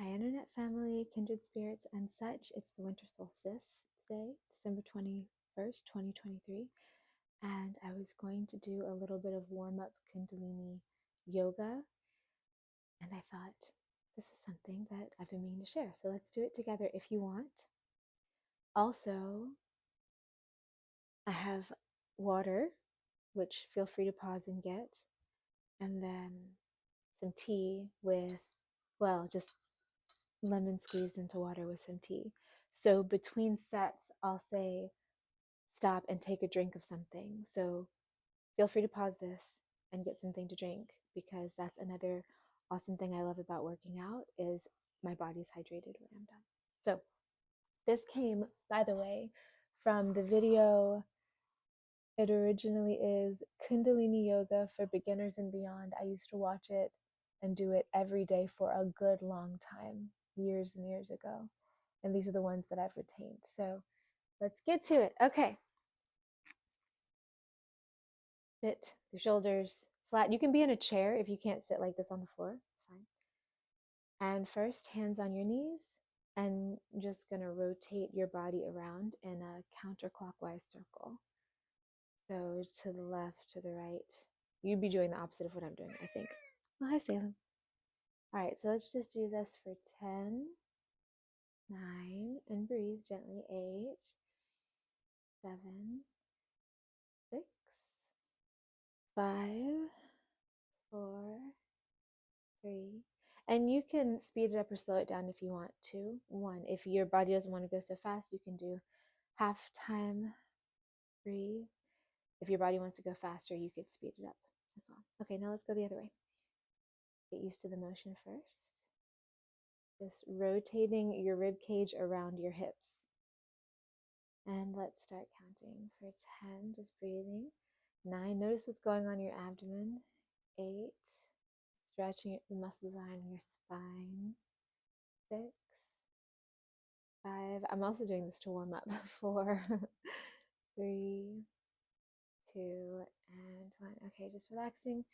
Hi, Internet family, kindred spirits, and such. It's the winter solstice today, December 21st, 2023. And I was going to do a little bit of warm up Kundalini yoga. And I thought, this is something that I've been meaning to share. So let's do it together if you want. Also, I have water, which feel free to pause and get. And then some tea with, well, just lemon squeezed into water with some tea. So between sets, I'll say stop and take a drink of something. So feel free to pause this and get something to drink, because that's another awesome thing I love about working out is my body's hydrated when I'm done. So this came, by the way, from the video. It originally is Kundalini Yoga for Beginners and Beyond. I used to watch it and do it every day for a good long time, years and years ago. And these are the ones that I've retained. So let's get to it. Okay. Sit your shoulders flat. You can be in a chair if you can't sit like this on the floor. It's fine. And first, hands on your knees, and just going to rotate your body around in a counterclockwise circle. So to the left, to the right. You'd be doing the opposite of what I'm doing, I think. Oh, hi, Salem. All right, so let's just do this for 10, 9, and breathe gently. 8, 7, 6, 5, 4, 3. And you can speed it up or slow it down if you want to. 1. If your body doesn't want to go so fast, you can do half time. Breathe. If your body wants to go faster, you could speed it up as well. Okay, now let's go the other way. Get used to the motion first. Just rotating your rib cage around your hips. And let's start counting for 10, just breathing. 9, notice what's going on in your abdomen. 8, stretching the muscles behind your spine. 6, 5, I'm also doing this to warm up. 4, 3, 2, and 1. Okay, just relaxing.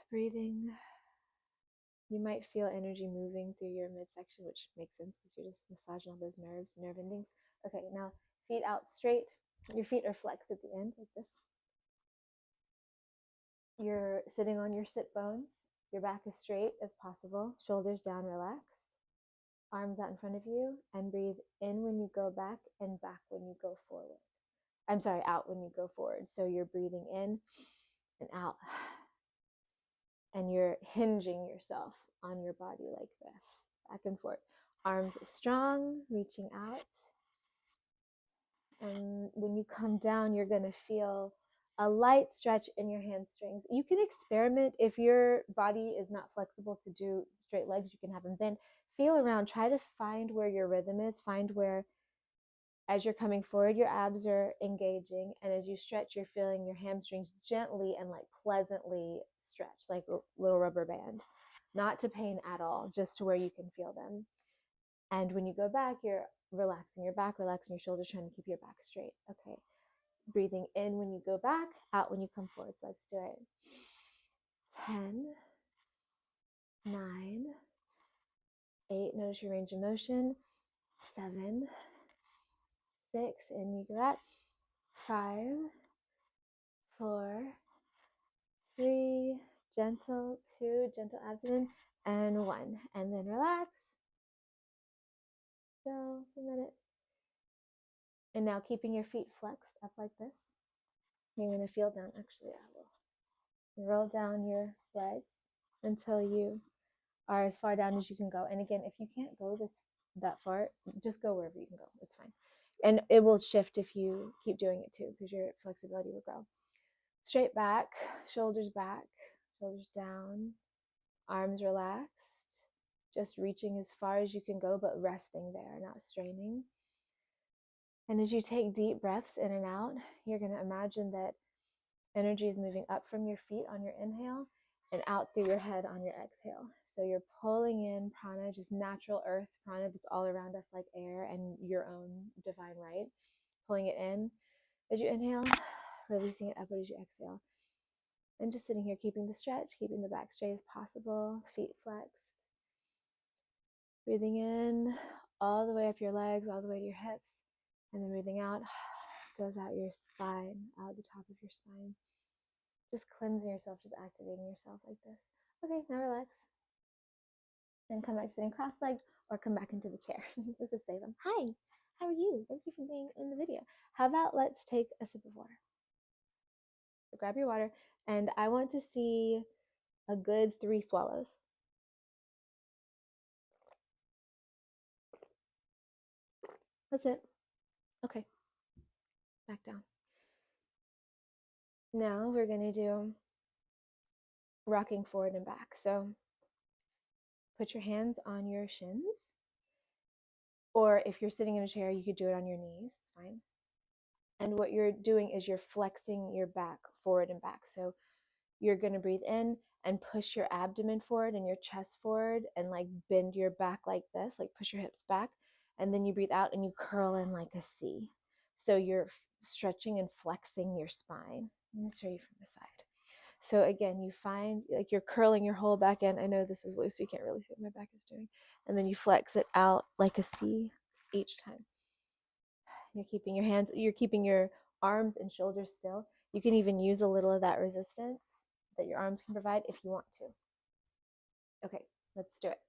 Breathing. You might feel energy moving through your midsection, which makes sense because you're just massaging all those nerves, nerve endings. Okay, now feet out straight. Your feet are flexed at the end like this. You're sitting on your sit bones. Your back is straight as possible. Shoulders down, relaxed. Arms out in front of you, and breathe in when you go back and back when you go forward. I'm sorry, out when you go forward. So you're breathing in and out. And you're hinging yourself on your body like this, back and forth. Arms strong, reaching out. And when you come down, you're going to feel a light stretch in your hamstrings. You can experiment. If your body is not flexible to do straight legs, you can have them bend. Feel around. Try to find where your rhythm is. Find where, as you're coming forward, your abs are engaging. And as you stretch, you're feeling your hamstrings gently and like pleasantly stretch, like a little rubber band. Not to pain at all, just to where you can feel them. And when you go back, you're relaxing your back, relaxing your shoulders, trying to keep your back straight. Okay. Breathing in when you go back, out when you come forward. So let's do it. 10, 9, 8. Notice your range of motion. 7, 6, and you go back. 5, 4, 3, gentle. 2, gentle abdomen, and 1. And then relax. Chill for a minute. And now keeping your feet flexed up like this. You're going to feel down. Actually, I will roll down your legs until you are as far down as you can go. And again, if you can't go that far, just go wherever you can go. It's fine. And it will shift if you keep doing it too, because your flexibility will grow. Straight back, shoulders down, arms relaxed, just reaching as far as you can go, but resting there, not straining. And as you take deep breaths in and out, you're going to imagine that energy is moving up from your feet on your inhale and out through your head on your exhale. So you're pulling in prana, just natural earth prana that's all around us like air and your own divine right. Pulling it in as you inhale, releasing it upward as you exhale. And just sitting here, keeping the stretch, keeping the back straight as possible, feet flexed. Breathing in all the way up your legs, all the way to your hips. And then breathing out goes out your spine, out the top of your spine. Just cleansing yourself, just activating yourself like this. Okay, now relax. Then come back sitting cross-legged or come back into the chair. Let's just say them. Hi, how are you? Thank you for being in the video. How about let's take a sip of water. So grab your water, and I want to see a good 3 swallows. That's it. Okay, back down. Now we're going to do rocking forward and back. So put your hands on your shins, or if you're sitting in a chair, you could do it on your knees. It's fine. And what you're doing is you're flexing your back forward and back. So you're going to breathe in and push your abdomen forward and your chest forward and like bend your back like this, like push your hips back. And then you breathe out and you curl in like a C. So you're stretching and flexing your spine. Let me show you from the side. So again, you find like you're curling your whole back end. I know this is loose, so you can't really see what my back is doing. And then you flex it out like a C each time. You're keeping your hands, you're keeping your arms and shoulders still. You can even use a little of that resistance that your arms can provide if you want to. Okay, let's do it.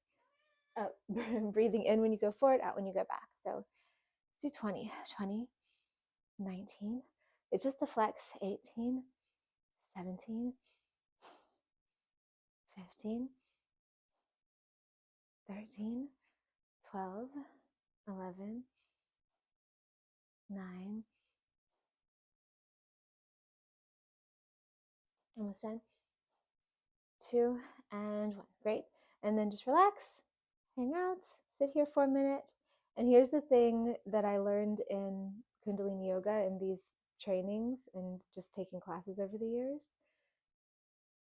Breathing in when you go forward, out when you go back. So let's do 20, 19. It's just a flex. 18, 17, 15, 13, 12, 11, 9, almost done. 2 and 1. Great. And then just relax, hang out, sit here for a minute. And here's the thing that I learned in Kundalini Yoga in these trainings and just taking classes over the years.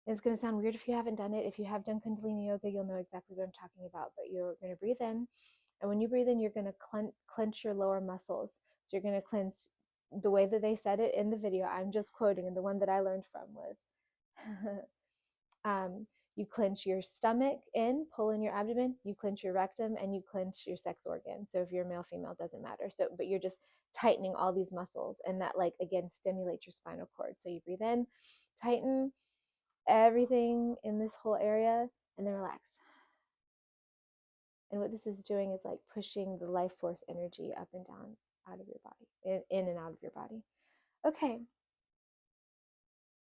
It's going to sound weird if you haven't done it. If you have done Kundalini Yoga, you'll know exactly what I'm talking about. But you're going to breathe in. And when you breathe in, you're going to clench your lower muscles. So you're going to clench the way that they said it in the video. I'm just quoting, and the one that I learned from was you clench your stomach in, pull in your abdomen, you clench your rectum, and you clench your sex organ. So if you're male, female, doesn't matter. So, but you're just tightening all these muscles, and that like, again, stimulates your spinal cord. So you breathe in, tighten everything in this whole area, and then relax. And what this is doing is like pushing the life force energy up and down out of your body, in and out of your body. Okay.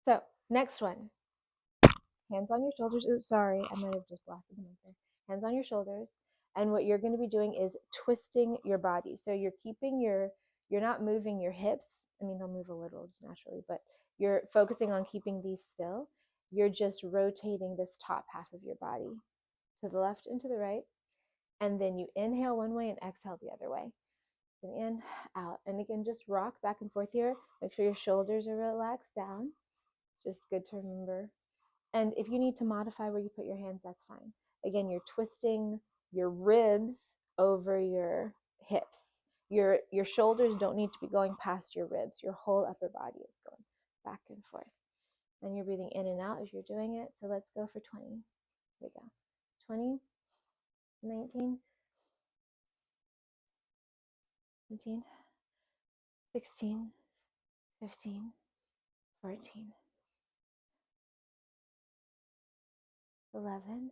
So next one. Hands on your shoulders. Oops, sorry, I might have just blasted them up there. Hands on your shoulders. And what you're going to be doing is twisting your body. So you're not moving your hips. I mean, they'll move a little just naturally, but you're focusing on keeping these still. You're just rotating this top half of your body to the left and to the right. And then you inhale one way and exhale the other way. And in, out. And again, just rock back and forth here. Make sure your shoulders are relaxed down. Just good to remember. And if you need to modify where you put your hands, that's fine. Again, you're twisting your ribs over your hips. Your shoulders don't need to be going past your ribs. Your whole upper body is going back and forth. And you're breathing in and out as you're doing it. So let's go for 20. Here we go. 20, 19, 17, 16, 15, 14, 11,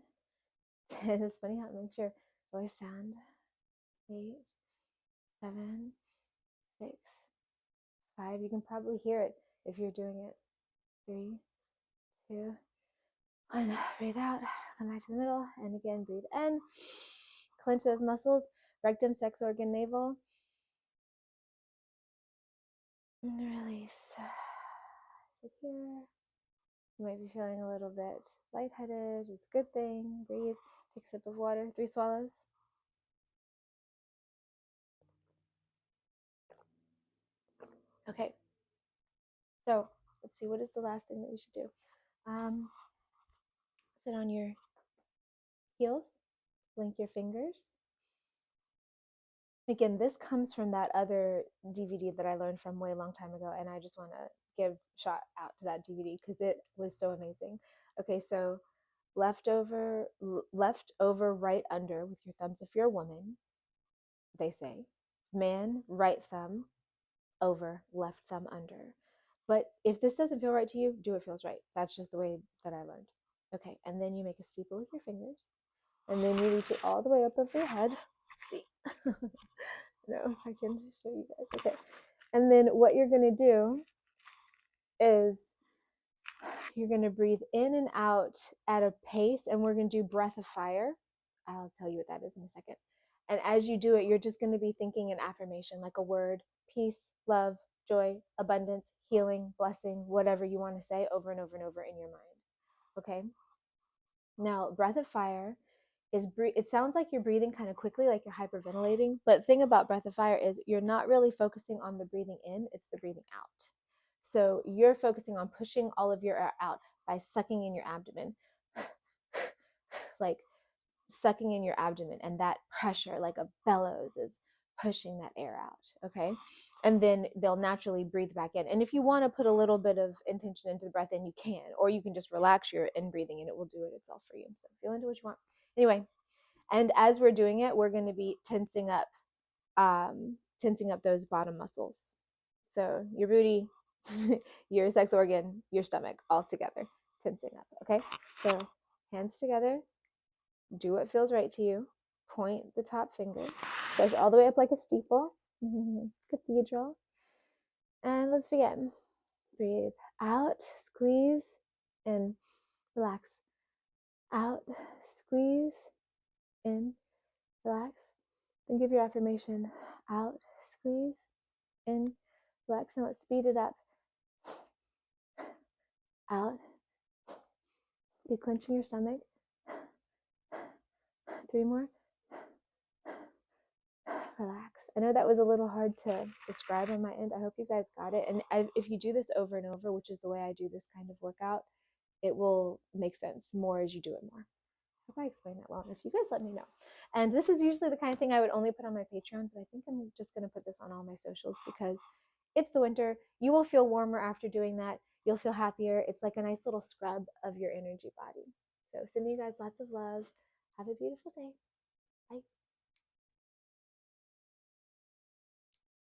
10. It's funny how it makes your voice sound. 8, 7, 6, 5. You can probably hear it if you're doing it. 3, 2, 1. Breathe out. Come back to the middle. And again, breathe in. Clench those muscles. Rectum, sex organ, navel. And release. Sit here. You might be feeling a little bit lightheaded. It's a good thing. Breathe. Take a sip of water. 3 swallows. Okay. So let's see. What is the last thing that we should do? Sit on your heels. Blink your fingers. Again, this comes from that other DVD that I learned from way long time ago, and I just want to give shout out to that DVD because it was so amazing. Okay, so left over right under with your thumbs if you're a woman, they say. Man, right thumb over, left thumb under. But if this doesn't feel right to you, do what feels right. That's just the way that I learned. Okay, and then you make a steeple with your fingers, and then you reach it all the way up over your head. See? No, I can show you guys. Okay. And then what you're going to do is you're going to breathe in and out at a pace, and we're going to do breath of fire. I'll tell you what that is in a second. And as you do it, you're just going to be thinking an affirmation, like a word: peace, love, joy, abundance, healing, blessing, whatever you want to say, over and over and over in your mind. Okay? Now, breath of fire is it sounds like you're breathing kind of quickly, like you're hyperventilating. But the thing about breath of fire is you're not really focusing on the breathing in, it's the breathing out. So you're focusing on pushing all of your air out by sucking in your abdomen. Like sucking in your abdomen, and that pressure, like a bellows, is pushing that air out. Okay. And then they'll naturally breathe back in. And if you want to put a little bit of intention into the breath in, you can, or you can just relax your in breathing and it will do it itself for you. So feel into what you want. Anyway, and as we're doing it, we're going to be tensing up those bottom muscles. So your booty, your sex organ, your stomach, all together, tensing up. Okay. So hands together. Do what feels right to you. Point the top finger. Stretch all the way up like a steeple. Cathedral. And let's begin. Breathe out, squeeze, in, relax. Out, squeeze, in, relax. Then give your affirmation. Out, squeeze, in, relax. Now let's speed it up. Out. Be clenching your stomach. 3 more. Relax. I know that was a little hard to describe on my end. I hope you guys got it. And if you do this over and over, which is the way I do this kind of workout, it will make sense more as you do it more. I hope I explained that well enough. You guys let me know. And this is usually the kind of thing I would only put on my Patreon, but I think I'm just going to put this on all my socials because it's the winter. You will feel warmer after doing that. You'll feel happier. It's like a nice little scrub of your energy body. So sending you guys lots of love. Have a beautiful day. Bye.